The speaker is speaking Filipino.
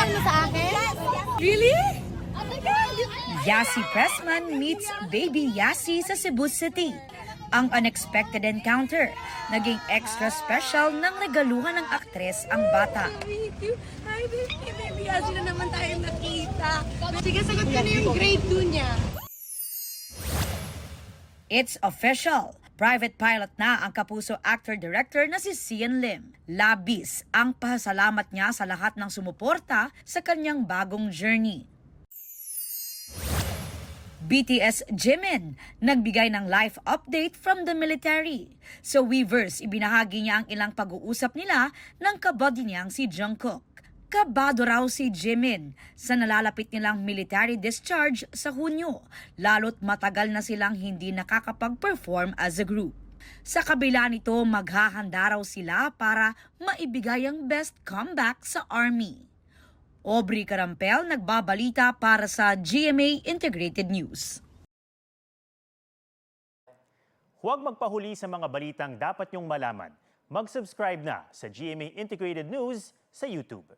Pinapakinggan mo sa akin? Really? Yassi Pressman meets baby Yassi sa Cebu City. Ang unexpected encounter, naging extra special nang regaluhan ng aktres ang bata. Thank you. Hi, baby. Baby, Yassi na naman tayo nakita. Sige, sagot ko na yung grade 2 niya. It's official. Private pilot na ang kapuso actor-director na si Sian Lim. Labis ang pasalamat niya sa lahat ng sumuporta sa kanyang bagong journey. BTS Jimin nagbigay ng life update from the military. Sa Weverse, ibinahagi niya ang ilang pag-uusap nila ng kabady niyang si Jungkook. Kabado raw si Jimin sa nalalapit nilang military discharge sa Hunyo, lalo't matagal na silang hindi nakakapag-perform as a group. Sa kabila nito, maghahanda raw sila para maibigay ang best comeback sa Army. Aubrey Carampel nagbabalita para sa GMA Integrated News. Huwag magpahuli sa mga balitang dapat niyong malaman. Mag-subscribe na sa GMA Integrated News sa YouTube.